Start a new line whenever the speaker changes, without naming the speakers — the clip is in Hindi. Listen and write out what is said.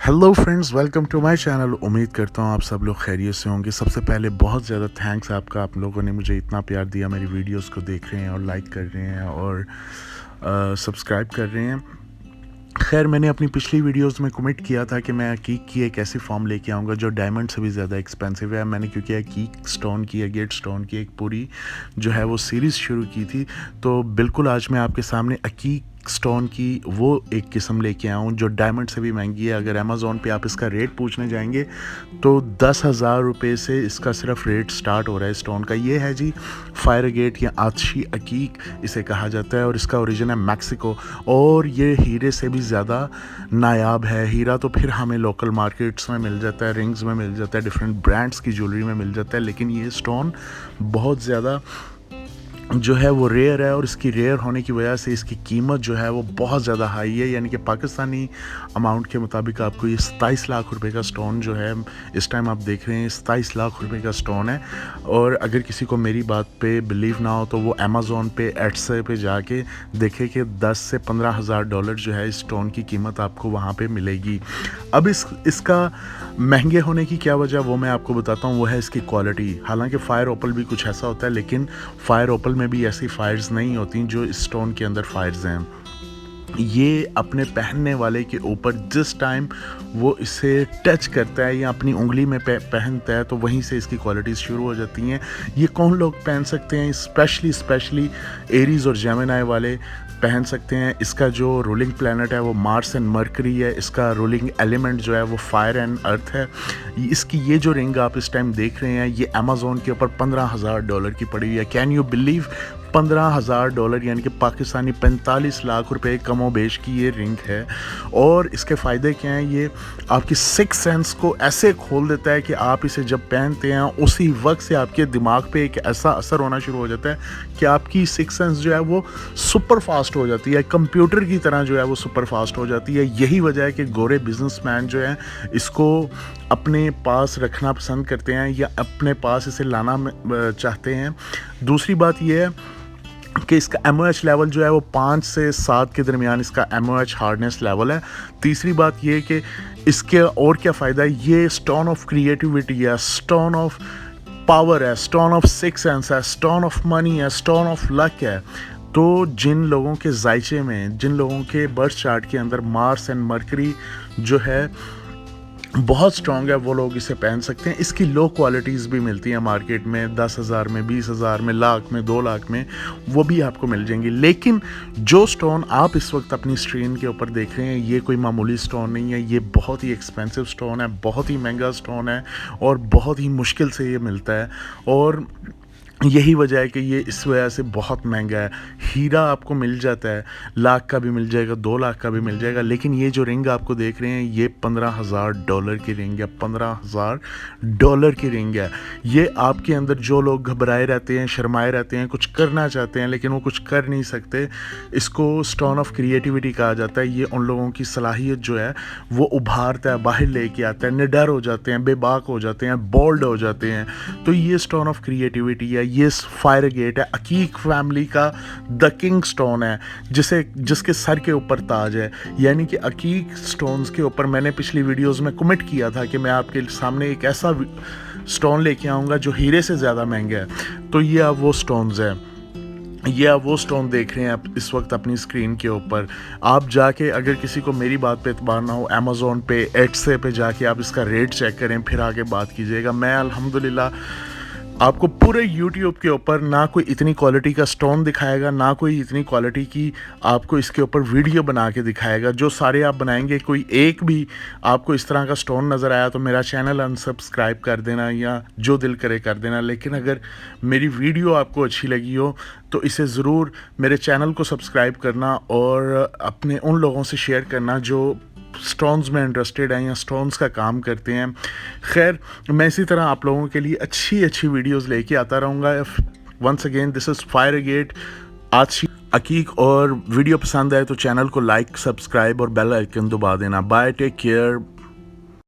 Hello friends, welcome to my channel. उम्मीद करता हूँ आप सब लोग खैरियत से होंगे। सबसे पहले बहुत ज़्यादा थैंक्स आपका, आप लोगों ने मुझे इतना प्यार दिया, मेरी वीडियोस को देख रहे हैं और लाइक कर रहे हैं और सब्सक्राइब कर रहे हैं। खैर, मैंने अपनी पिछली वीडियोस में कमिट किया था कि मैं अकीक की एक ऐसी फॉर्म लेके आऊँगा जो डायमंड से भी ज़्यादा एक्सपेंसिव है। मैंने क्योंकि अकीक स्टोन की, अगेट स्टोन की एक पूरी जो है वो सीरीज़ शुरू की थी, तो बिल्कुल आज मैं आपके सामने अकीक स्टोन की वो एक किस्म लेके आया हूँ जो डायमंड से भी महंगी है। अगर अमेज़ोन पे आप इसका रेट पूछने जाएंगे तो 10,000 रुपये से इसका सिर्फ रेट स्टार्ट हो रहा है स्टोन का। ये है जी फायर गेट या आतशी अकीक इसे कहा जाता है और इसका ओरिजिन है मैक्सिको। और ये हीरे से भी ज़्यादा नायाब है। हीरा तो फिर हमें लोकल मार्केट्स में मिल जाता है, रिंग्स में मिल जाता है, डिफरेंट ब्रांड्स की ज्वेलरी में मिल जाता है, लेकिन ये स्टोन बहुत ज़्यादा जो है वो रेयर है और इसकी रेयर होने की वजह से इसकी कीमत जो है वो बहुत ज़्यादा हाई है। यानी कि पाकिस्तानी अमाउंट के मुताबिक आपको ये 27 लाख रुपए का स्टोन जो है इस टाइम आप देख रहे हैं, 27 लाख रुपए का स्टोन है। और अगर किसी को मेरी बात पे बिलीव ना हो तो वो अमेज़ोन पे एट्से पे जाके देखे कि 10 से 15 हज़ार डॉलर जो है इस स्टोन की कीमत आपको वहाँ पे मिलेगी। अब इसका महंगे होने की क्या वजह वो मैं आपको बताता हूँ। वो है इसकी क्वालिटी। हालांकि फायर ओपल भी कुछ ऐसा होता है, लेकिन फायर ओपल में भी ऐसी फायर्स नहीं होती जो स्टोन के अंदर फायर्स हैं। ये अपने पहनने वाले के ऊपर जिस टाइम वो इसे टच करता है या अपनी उंगली में पहनता है तो वहीं से इसकी क्वालिटीज़ शुरू हो जाती हैं। ये कौन लोग पहन सकते हैं? स्पेशली एरीज़ और जेमिनी वाले पहन सकते हैं। इसका जो रूलिंग प्लैनेट है वो मार्स एंड मरकरी है। इसका रूलिंग एलिमेंट जो है वो फायर एंड अर्थ है। इसकी ये जो रिंग आप इस टाइम देख रहे हैं ये अमेज़ोन के ऊपर $15,000 की पड़ी हुई है। Can you believe? $15,000 यानी कि पाकिस्तानी 45 लाख रुपए कमो बेश की ये रिंग है। और इसके फ़ायदे क्या हैं? ये आपकी सिक्स सेंस को ऐसे खोल देता है कि आप इसे जब पहनते हैं उसी वक्त से आपके दिमाग पे एक ऐसा असर होना शुरू हो जाता है कि आपकी सिक्स सेंस जो है वो सुपर फास्ट हो जाती है, कंप्यूटर की तरह जो है वो सुपर फास्ट हो जाती है। यही वजह है कि गोरे बिजनेसमैन जो हैं इसको अपने पास रखना पसंद करते हैं या अपने पास इसे लाना चाहते हैं। दूसरी बात यह है कि इसका MOH लेवल जो है वो 5 से 7 के दरमियान इसका MOH हार्डनेस लेवल है। तीसरी बात ये कि इसके और क्या फ़ायदा है, ये स्टोन ऑफ क्रिएटिविटी है, स्टोन ऑफ पावर है, स्टोन ऑफ सिक्स सेंस है, स्टोन ऑफ मनी है, स्टोन ऑफ लक है। तो जिन लोगों के जायचे में, जिन लोगों के बर्थ चार्ट के अंदर मार्स एंड मरकरी जो है बहुत स्ट्रॉन्ग है वो लोग इसे पहन सकते हैं। इसकी लो क्वालिटीज़ भी मिलती हैं मार्केट में, 10,000 में, 20,000 में, लाख में, 2 लाख में, वो भी आपको मिल जाएंगी। लेकिन जो स्टोन आप इस वक्त अपनी स्क्रीन के ऊपर देख रहे हैं ये कोई मामूली स्टोन नहीं है। ये बहुत ही एक्सपेंसिव स्टोन है, बहुत ही महंगा स्टोन है और बहुत ही मुश्किल से ये मिलता है। और यही वजह है कि ये इस वजह से बहुत महंगा है। हीरा आपको मिल जाता है, लाख का भी मिल जाएगा, 2 लाख का भी मिल जाएगा, लेकिन ये जो रिंग आपको देख रहे हैं ये $15,000 की रिंग है। $15,000 की रिंग है। ये आपके अंदर जो लोग घबराए रहते हैं, शर्माए रहते हैं, कुछ करना चाहते हैं लेकिन वो कुछ कर नहीं सकते, इसको स्टोन ऑफ क्रिएटिविटी कहा जाता है। ये उन लोगों की सलाहियत जो है वो उभारता है, बाहर लेके आता है, निडर हो जाते हैं, बेबाक हो जाते हैं, बोल्ड हो जाते हैं। तो ये स्टोन ऑफ क्रिएटिविटी है। ये फायर गेट है, अकीक फैमिली का द किंग स्टोन है, जिसके सर के ऊपर ताज है। यानी कि अकीक स्टोन्स के ऊपर मैंने पिछली वीडियोस में कमिट किया था कि मैं आपके सामने एक ऐसा स्टोन लेके आऊँगा जो हीरे से ज़्यादा महंगा है। तो ये अब वो स्टोन्स है। ये आप वो स्टोन देख रहे हैं आप इस वक्त अपनी स्क्रीन के ऊपर। आप जाके, अगर किसी को मेरी बात पे एतबार ना हो, अमेज़ोन पे, एट्से पे जाके आप इसका रेट चेक करें, फिर आगे बात कीजिएगा। मैं अल्हम्दुलिल्लाह आपको पूरे YouTube के ऊपर ना कोई इतनी क्वालिटी का स्टोन दिखाएगा, ना कोई इतनी क्वालिटी की आपको इसके ऊपर वीडियो बना के दिखाएगा। जो सारे आप बनाएंगे, कोई एक भी आपको इस तरह का स्टोन नज़र आया तो मेरा चैनल अनसब्सक्राइब कर देना या जो दिल करे कर देना। लेकिन अगर मेरी वीडियो आपको अच्छी लगी हो तो इसे ज़रूर मेरे चैनल को सब्सक्राइब करना और अपने उन लोगों से शेयर करना जो स्टोन्स में इंटरेस्टेड हैं या स्टोन्स का काम करते हैं। खैर, मैं इसी तरह आप लोगों के लिए अच्छी अच्छी वीडियोस लेके आता रहूँगा। Once again this is fire gate आज अकीक। और वीडियो पसंद आए तो चैनल को लाइक, सब्सक्राइब और बेल आइकन दबा देना। Bye, take care.